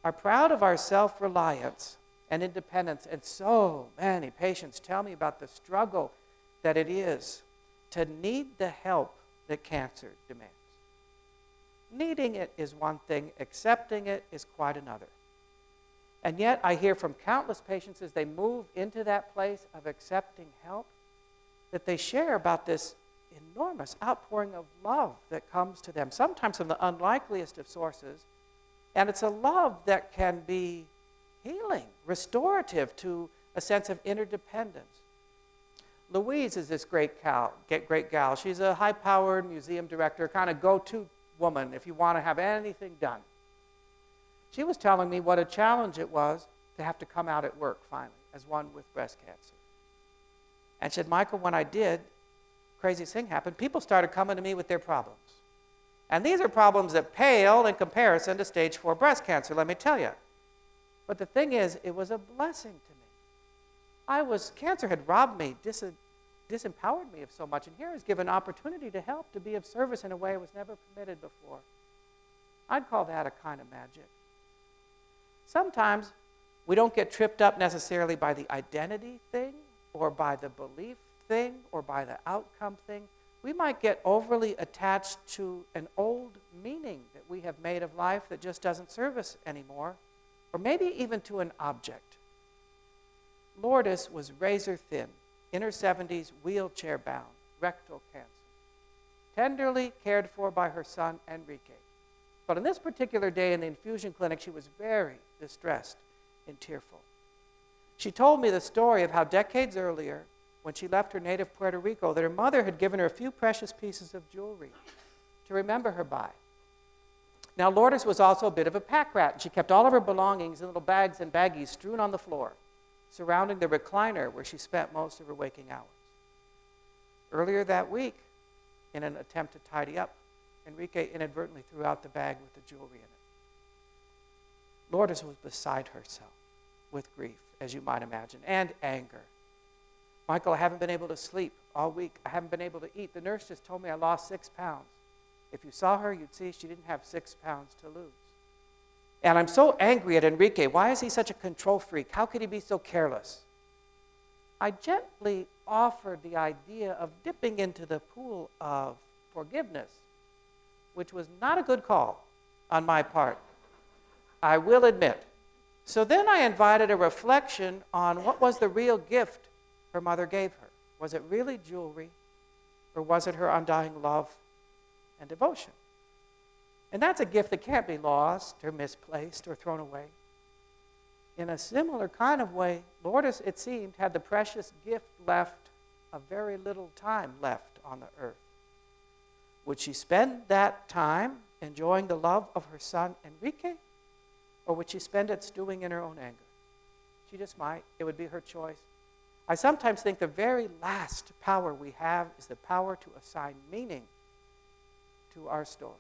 are proud of our self-reliance and independence. And so many patients tell me about the struggle that it is to need the help that cancer demands. Needing it is one thing, accepting it is quite another. And yet I hear from countless patients as they move into that place of accepting help that they share about this enormous outpouring of love that comes to them, sometimes from the unlikeliest of sources. And it's a love that can be healing, restorative to a sense of interdependence. Louise is this great gal. She's a high-powered museum director, kind of go-to woman if you want to have anything done. She was telling me what a challenge it was to have to come out at work finally as one with breast cancer. And she said, Michael, when I did, craziest thing happened. People started coming to me with their problems. And these are problems that pale in comparison to stage 4 breast cancer, let me tell you. But the thing is, it was a blessing to me. Cancer had robbed me, disempowered me of so much, and here I was given opportunity to help, to be of service in a way I was never permitted before. I'd call that a kind of magic. Sometimes we don't get tripped up necessarily by the identity thing, or by the belief thing, or by the outcome thing. We might get overly attached to an old meaning that we have made of life that just doesn't serve us anymore, or maybe even to an object. Lourdes was razor thin, in her 70s, wheelchair-bound, rectal cancer, tenderly cared for by her son, Enrique. But on this particular day in the infusion clinic, she was very distressed and tearful. She told me the story of how decades earlier, when she left her native Puerto Rico, that her mother had given her a few precious pieces of jewelry to remember her by. Now, Lourdes was also a bit of a pack rat, and she kept all of her belongings in little bags and baggies strewn on the floor, surrounding the recliner where she spent most of her waking hours. Earlier that week, in an attempt to tidy up, Enrique inadvertently threw out the bag with the jewelry in it. Lourdes was beside herself with grief, as you might imagine, and anger. Michael, I haven't been able to sleep all week. I haven't been able to eat. The nurse just told me I lost 6 pounds. If you saw her, you'd see she didn't have 6 pounds to lose. And I'm so angry at Enrique. Why is he such a control freak? How could he be so careless? I gently offered the idea of dipping into the pool of forgiveness, which was not a good call on my part, I will admit. So then I invited a reflection on what was the real gift her mother gave her. Was it really jewelry, or was it her undying love and devotion? And that's a gift that can't be lost or misplaced or thrown away. In a similar kind of way, Lourdes, it seemed, had the precious gift left of very little time left on the earth. Would she spend that time enjoying the love of her son Enrique, or would she spend it stewing in her own anger? She just might. It would be her choice. I sometimes think the very last power we have is the power to assign meaning to our stories.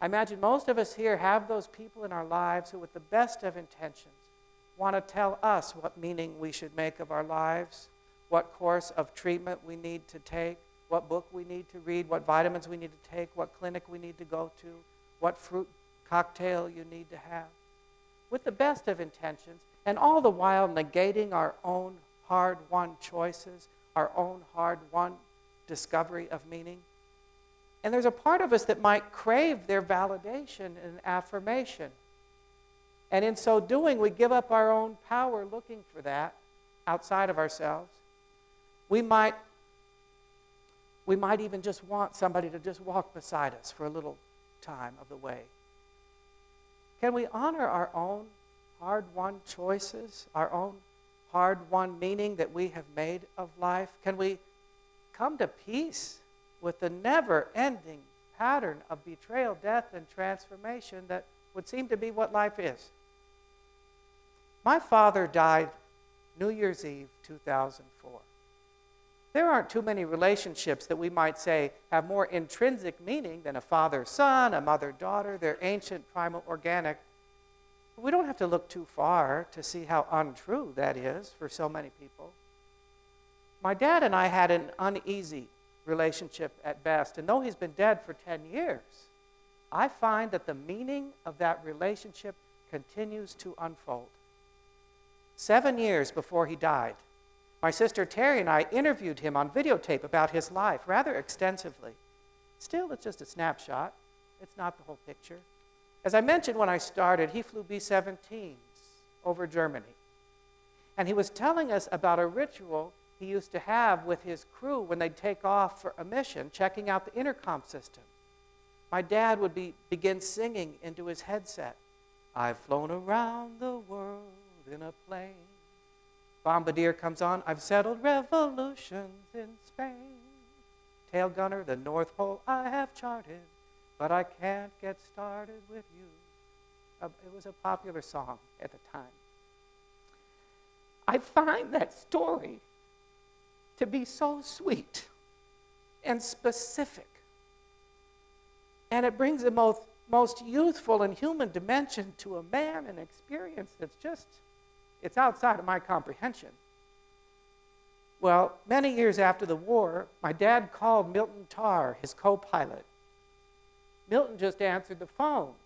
I imagine most of us here have those people in our lives who, with the best of intentions, want to tell us what meaning we should make of our lives, what course of treatment we need to take, what book we need to read, what vitamins we need to take, what clinic we need to go to, what fruit cocktail you need to have. With the best of intentions, and all the while negating our own hard-won choices, our own hard-won discovery of meaning. And there's a part of us that might crave their validation and affirmation. And in so doing, we give up our own power looking for that outside of ourselves. We might even just want somebody to just walk beside us for a little time of the way. Can we honor our own hard-won choices, our own hard-won meaning that we have made of life? Can we come to peace with the never-ending pattern of betrayal, death, and transformation that would seem to be what life is? My father died New Year's Eve, 2004. There aren't too many relationships that we might say have more intrinsic meaning than a father-son, a mother-daughter. They're ancient, primal, organic. But we don't have to look too far to see how untrue that is for so many people. My dad and I had an uneasy relationship at best, and though he's been dead for 10 years, I find that the meaning of that relationship continues to unfold. 7 years before he died, my sister Terry and I interviewed him on videotape about his life rather extensively. Still, it's just a snapshot. It's not the whole picture. As I mentioned when I started, he flew B-17s over Germany. And he was telling us about a ritual he used to have with his crew when they'd take off for a mission, checking out the intercom system. My dad would begin singing into his headset, "I've flown around the world in a plane." Bombardier comes on, "I've settled revolutions in Spain." Tail gunner, "The North Pole I have charted, but I can't get started with you." It was a popular song at the time. I find that story to be so sweet and specific. And it brings the most youthful and human dimension to a man, an experience that's just, it's outside of my comprehension. Well, many years after the war, my dad called Milton Tarr, his co-pilot. Milton just answered the phone,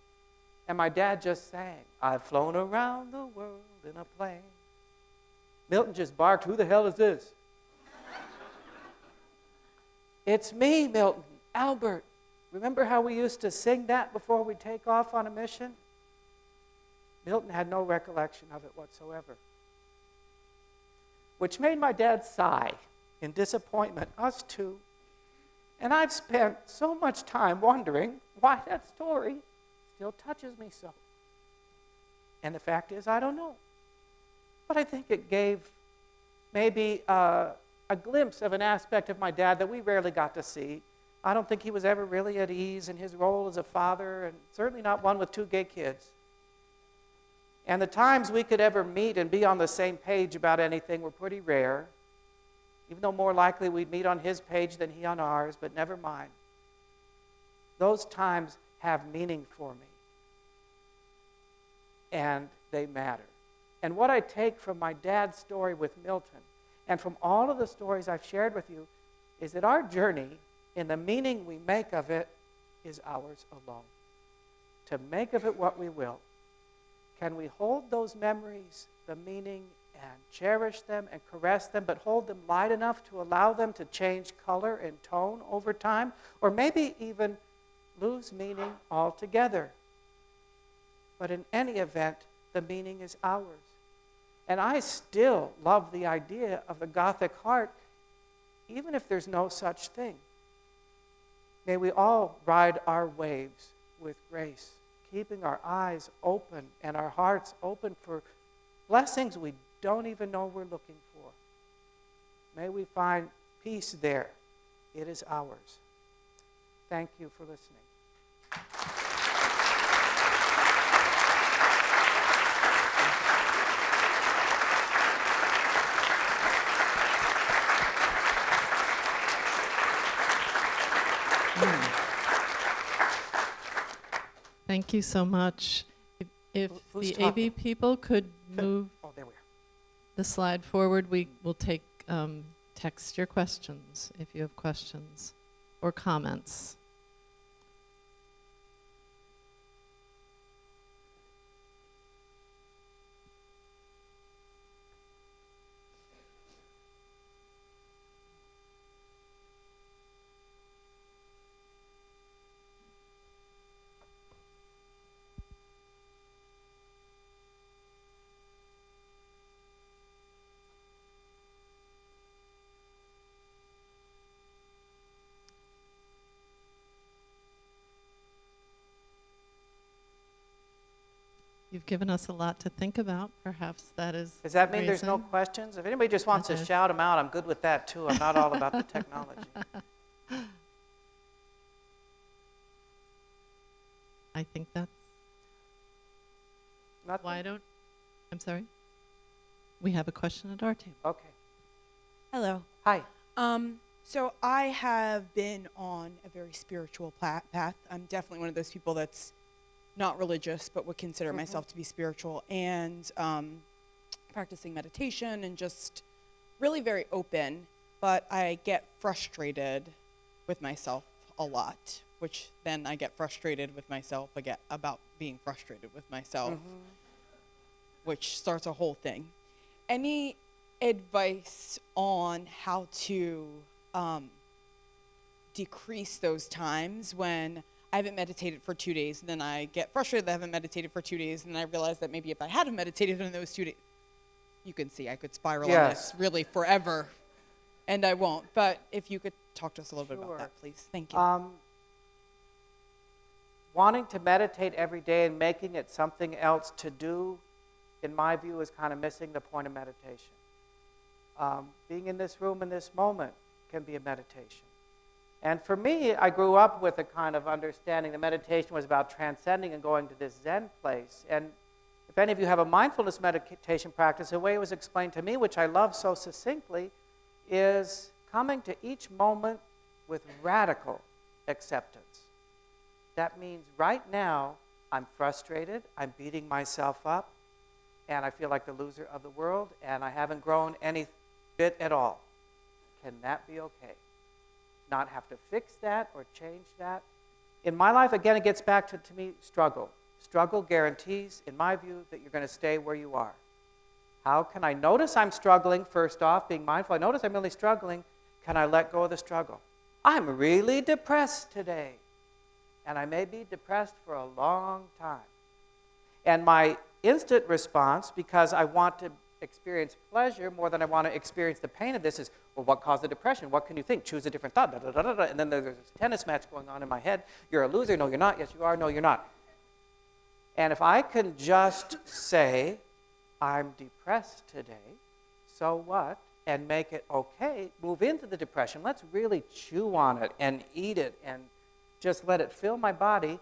and my dad just sang, "I've flown around the world in a plane." Milton just barked, "Who the hell is this?" "It's me, Milton, Albert. Remember how we used to sing that before we take off on a mission?" Milton had no recollection of it whatsoever, which made my dad sigh in disappointment, us too. And I've spent so much time wondering why that story still touches me so. And the fact is, I don't know. But I think it gave maybe a glimpse of an aspect of my dad that we rarely got to see. I don't think he was ever really at ease in his role as a father, and certainly not one with 2 gay kids. And the times we could ever meet and be on the same page about anything were pretty rare, even though more likely we'd meet on his page than he on ours, but never mind. Those times have meaning for me, and they matter. And what I take from my dad's story with Milton, and from all of the stories I've shared with you, is that our journey, in the meaning we make of it, is ours alone. To make of it what we will, can we hold those memories, the meaning, and cherish them and caress them, but hold them light enough to allow them to change color and tone over time, or maybe even lose meaning altogether? But in any event, the meaning is ours. And I still love the idea of the Gothic heart, even if there's no such thing. May we all ride our waves with grace, keeping our eyes open and our hearts open for blessings we don't even know we're looking for. May we find peace there. It is ours. Thank you for listening. Thank you so much. If Who's the talking? AV people could move Oh, there we are. the slide forward, we will take text your questions if you have questions or comments. You've given us a lot to think about. Perhaps that is. Does that the mean there's no reason. questions? If anybody just wants to That is. shout them out, I'm good with that too. I'm not all about the technology. I think that's Nothing? why don't. I'm sorry. We have a question at our table. Okay. Hello. Hi. So I have been on a very spiritual path. I'm definitely one of those people that's not religious, but would consider myself to be spiritual, and practicing meditation and just really very open. But I get frustrated with myself a lot, which then I get frustrated with myself again about being frustrated with myself, which starts a whole thing. Any advice on how to decrease those times when I haven't meditated for 2 days, and then I get frustrated that I haven't meditated for 2 days, and then I realize that maybe if I had meditated in those 2 days, you can see I could spiral on this really forever, and I won't. But if you could talk to us a little bit about that, please. Thank you. Wanting to meditate every day and making it something else to do, in my view, is kind of missing the point of meditation. Being in this room in this moment can be a meditation. And for me, I grew up with a kind of understanding that meditation was about transcending and going to this Zen place. And if any of you have a mindfulness meditation practice, the way it was explained to me, which I love so succinctly, is coming to each moment with radical acceptance. That means right now, I'm frustrated, I'm beating myself up, and I feel like the loser of the world, and I haven't grown any bit at all. Can that be okay? Not have to fix that or change that. In my life, again, it gets back to me, struggle. Struggle guarantees, in my view, that you're going to stay where you are. How can I notice I'm struggling, first off, being mindful? I notice I'm really struggling. Can I let go of the struggle? I'm really depressed today. And I may be depressed for a long time. And my instant response, because I want to experience pleasure more than I want to experience the pain of this, is, well, what caused the depression? What can you think? Choose a different thought. Da, da, da, da, da. And then there's this tennis match going on in my head. You're a loser. No, you're not. Yes, you are. No, you're not. And if I can just say, I'm depressed today, so what? And make it okay, move into the depression. Let's really chew on it and eat it and just let it fill my body.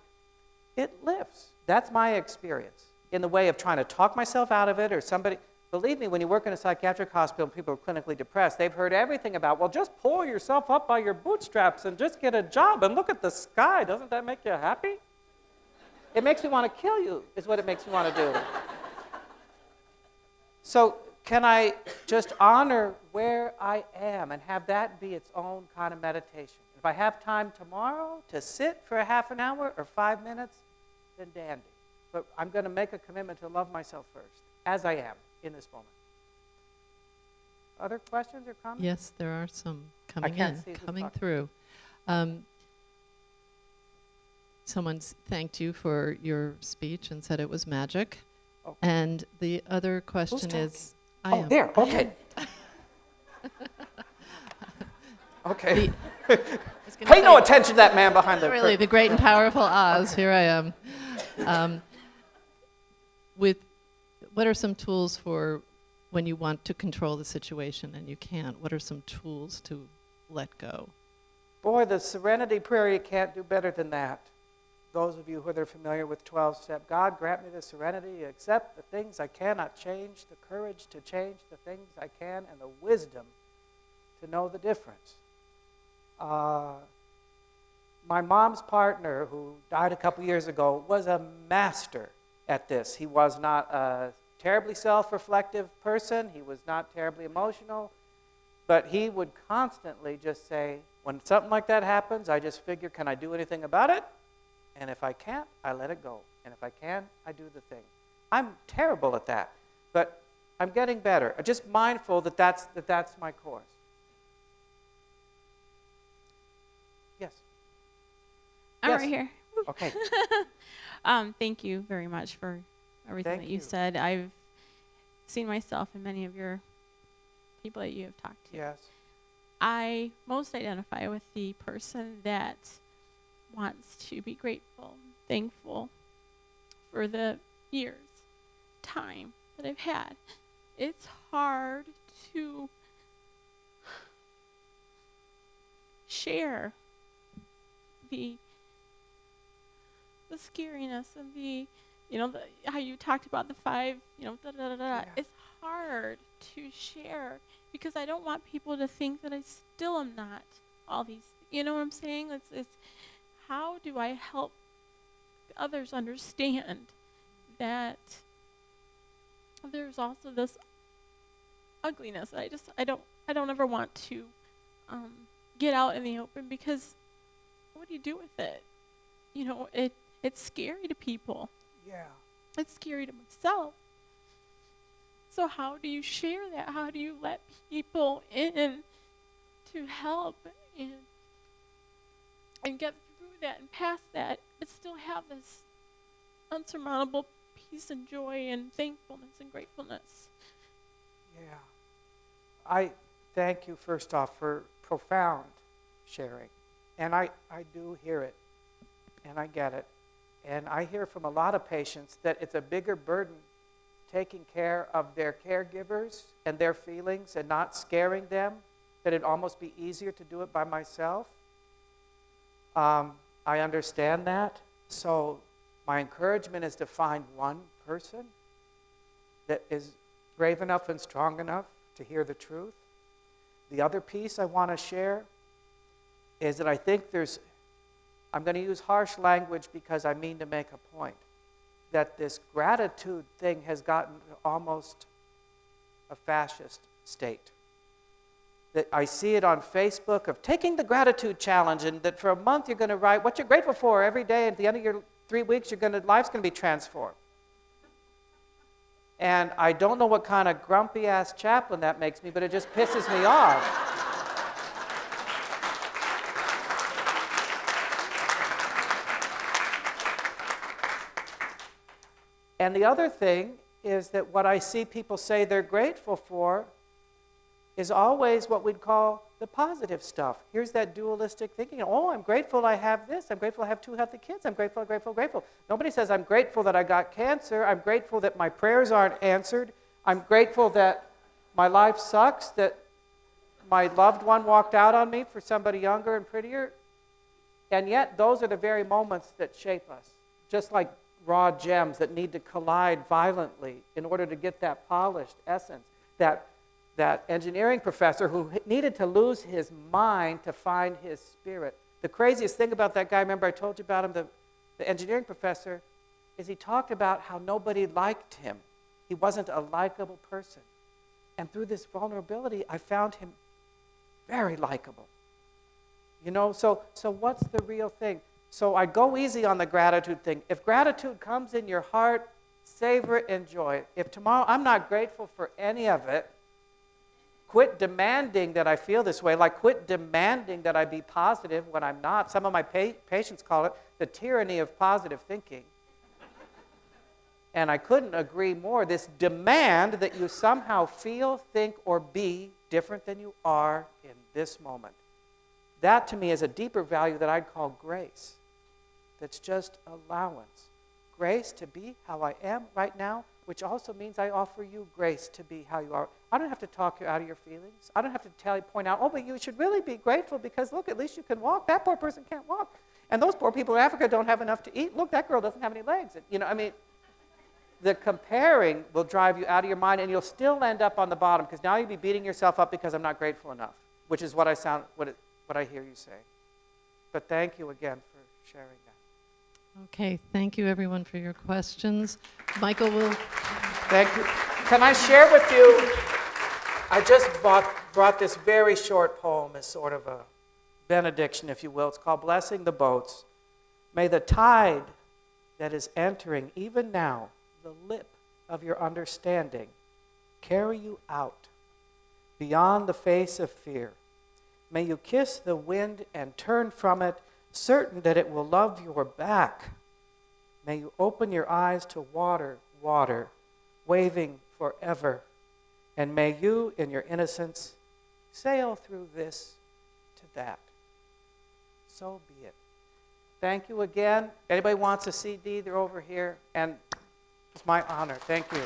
It lifts. That's my experience. In the way of trying to talk myself out of it, or somebody, believe me, when you work in a psychiatric hospital and people are clinically depressed, they've heard everything about, well, just pull yourself up by your bootstraps and just get a job and look at the sky. Doesn't that make you happy? It makes me want to kill you, is what it makes me want to do. So can I just honor where I am and have that be its own kind of meditation? If I have time tomorrow to sit for a half an hour or 5 minutes, then dandy. but I'm going to make a commitment to love myself first, as I am in this moment. Other questions or comments? Yes, there are some coming can't see in, who's coming talking. through. Someone's thanked you for your speech and said it was magic. Oh. And the other question talking? is, I am. There, I okay. am. Okay. I was gonna Pay no say, attention to that man behind the really, curtain. the great and powerful Oz, here I am. What are some tools for when you want to control the situation and you can't? What are some tools to let go? Boy, the serenity prayer, you can't do better than that. Those of you who are familiar with 12-step, God, grant me the serenity to accept the things I cannot change, the courage to change the things I can, and the wisdom to know the difference. My mom's partner, who died a couple years ago, was a master at this. He was not a terribly self-reflective person. He was not terribly emotional. But he would constantly just say, when something like that happens, I just figure, can I do anything about it? And if I can't, I let it go. And if I can, I do the thing. I'm terrible at that. But I'm getting better. I'm just mindful that that's my course. Yes. I'm Yes. right here. Okay. Thank you very much for everything Thank that you you. said. I've seen myself in many of your people that you have talked to. Yes. I most identify with the person that wants to be grateful, thankful for the years, time that I've had. It's hard to share the scariness and how you talked about the 5, Yeah. It's hard to share because I don't want people to think that I still am not all these, you know what I'm saying? It's how do I help others understand that there's also this ugliness. I don't ever want to get out in the open because what do you do with it? It's scary to people. Yeah. It's scary to myself. So how do you share that? How do you let people in to help and get through that and past that, but still have this unsurmountable peace and joy and thankfulness and gratefulness? Yeah. I thank you, first off, for profound sharing. And I do hear it, and I get it. And I hear from a lot of patients that it's a bigger burden taking care of their caregivers and their feelings and not scaring them, that it'd almost be easier to do it by myself. I understand that. So my encouragement is to find one person that is brave enough and strong enough to hear the truth. The other piece I want to share is that I think I'm going to use harsh language because I mean to make a point, that this gratitude thing has gotten to almost a fascist state. That I see it on Facebook of taking the gratitude challenge, and that for a month you're going to write what you're grateful for every day, and at the end of your 3 weeks life's going to be transformed. And I don't know what kind of grumpy-ass chaplain that makes me, but it just pisses me off. And the other thing is that what I see people say they're grateful for is always what we'd call the positive stuff. Here's that dualistic thinking. Oh, I'm grateful I have this. I'm grateful I have 2 healthy kids. I'm grateful, grateful, grateful. Nobody says I'm grateful that I got cancer. I'm grateful that my prayers aren't answered. I'm grateful that my life sucks, that my loved one walked out on me for somebody younger and prettier. And yet, those are the very moments that shape us, just like raw gems that need to collide violently in order to get that polished essence. That engineering professor who needed to lose his mind to find his spirit. The craziest thing about that guy, remember I told you about him, the engineering professor, is he talked about how nobody liked him. He wasn't a likable person. And through this vulnerability, I found him very likable. So what's the real thing? So I go easy on the gratitude thing. If gratitude comes in your heart, savor it, enjoy it. If tomorrow I'm not grateful for any of it, quit demanding that I feel this way. Like, quit demanding that I be positive when I'm not. Some of my patients call it the tyranny of positive thinking. And I couldn't agree more. This demand that you somehow feel, think, or be different than you are in this moment. That, to me, is a deeper value that I'd call grace. That's just allowance. Grace to be how I am right now, which also means I offer you grace to be how you are. I don't have to talk you out of your feelings. I don't have to point out, oh, but you should really be grateful because, look, at least you can walk. That poor person can't walk. And those poor people in Africa don't have enough to eat. Look, that girl doesn't have any legs. And, the comparing will drive you out of your mind, and you'll still end up on the bottom because now you'll be beating yourself up because I'm not grateful enough, which is what I hear you say. But thank you again for sharing that. Okay, thank you everyone for your questions. Michael will... Thank you. Can I share with you, I just brought this very short poem as sort of a benediction, if you will. It's called Blessing the Boats. May the tide that is entering even now the lip of your understanding carry you out beyond the face of fear. May you kiss the wind and turn from it, certain that it will love your back. May you open your eyes to water, water, waving forever. And may you, in your innocence, sail through this to that. So be it. Thank you again. Anybody wants a CD, they're over here. And it's my honor. Thank you.